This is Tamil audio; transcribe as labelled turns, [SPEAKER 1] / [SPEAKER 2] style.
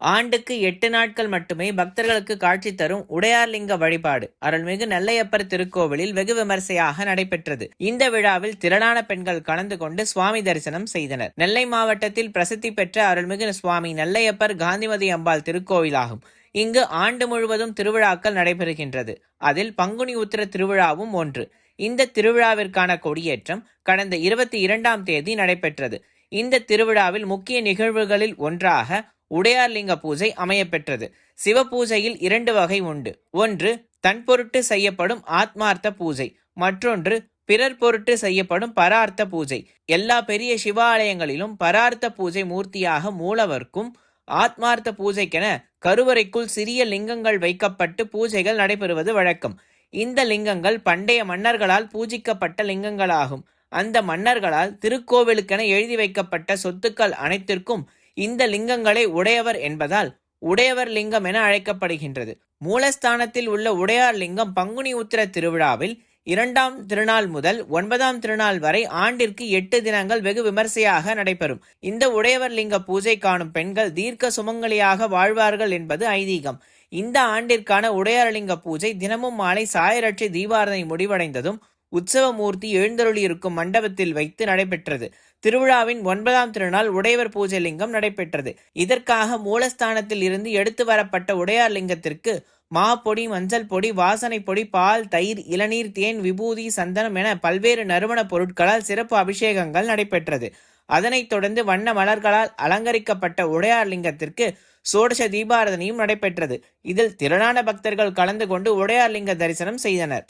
[SPEAKER 1] ஆண்டுக்கு 8 நாட்கள் மட்டுமே பக்தர்களுக்கு காட்சி தரும் உடையார்லிங்க வழிபாடு அருள்மிகு நெல்லையப்பர் திருக்கோவிலில் வெகு விமர்சையாக நடைபெற்றது. இந்த விழாவில் திரளான பெண்கள் கலந்து கொண்டு சுவாமி தரிசனம் செய்தனர். நெல்லை மாவட்டத்தில் பிரசித்தி பெற்ற அருள்மிகு சுவாமி நெல்லையப்பர் காந்திமதி அம்பாள் திருக்கோவிலாகும். இங்கு ஆண்டு முழுவதும் திருவிழாக்கள் நடைபெறுகின்றது. அதில் பங்குனி உத்திர திருவிழாவும் ஒன்று. இந்த திருவிழாவிற்கான கொடியேற்றம் கடந்த 22ஆம் தேதி நடைபெற்றது. இந்த திருவிழாவில் முக்கிய நிகழ்வுகளில் ஒன்றாக உடையார்லிங்க பூஜை அமையப்பெற்றது. சிவபூஜையில் 2 வகை உண்டு. ஒன்று தன் பொருட்டு செய்யப்படும் ஆத்மார்த்த பூஜை, மற்றொன்று பிறர் பொருட்டு செய்யப்படும் பரார்த்த பூஜை. எல்லா பெரிய சிவாலயங்களிலும் பரார்த்த பூஜை மூர்த்தியாக மூலவர்க்கும், ஆத்மார்த்த பூஜைக்கென கருவறைக்குள் சிறிய லிங்கங்கள் வைக்கப்பட்டு பூஜைகள் நடைபெறுவது வழக்கம். இந்த லிங்கங்கள் பண்டைய மன்னர்களால் பூஜிக்கப்பட்ட லிங்கங்களாகும். அந்த மன்னர்களால் திருக்கோவிலுக்கென எழுதி வைக்கப்பட்ட சொத்துக்கள் அனைத்திற்கும் இந்த லிங்கங்களை உடையவர் என்பதால் உடையவர் லிங்கம் என அழைக்கப்படுகின்றது. மூலஸ்தானத்தில் உள்ள உடையார் லிங்கம் பங்குனி உத்திர திருவிழாவில் 2ஆம் திருநாள் முதல் 9ஆம் திருநாள் வரை ஆண்டிற்கு 8 தினங்கள் வெகு விமர்சையாக நடைபெறும். இந்த உடையவர் லிங்க பூஜை காணும் பெண்கள் தீர்க்க சுமங்கலியாக வாழ்வார்கள் என்பது ஐதீகம். இந்த ஆண்டிற்கான உடையார்லிங்க பூஜை தினமும் மாலை சாயரட்சி தீபாரதனை முடிவடைந்ததும் உற்சவமூர்த்தி எழுந்தருளியிருக்கும் மண்டபத்தில் வைத்து நடைபெற்றது. திருவிழாவின் 9ஆம் திருநாள் உடையவர் பூஜை லிங்கம் நடைபெற்றது. இதற்காக மூலஸ்தானத்தில் இருந்து எடுத்து வரப்பட்ட உடையார் லிங்கத்திற்கு மாப்பொடி, மஞ்சள் பொடி, வாசனை பொடி, பால், தயிர், இளநீர், தேன், விபூதி, சந்தனம் என பல்வேறு நறுமண பொருட்களால் சிறப்பு அபிஷேகங்கள் நடைபெற்றது. அதனைத் தொடர்ந்து வண்ண மலர்களால் அலங்கரிக்கப்பட்ட உடையார் லிங்கத்திற்கு சோடச தீபாரதனையும் நடைபெற்றது. இதில் திரளான பக்தர்கள் கலந்து கொண்டு உடையார் லிங்க தரிசனம் செய்தனர்.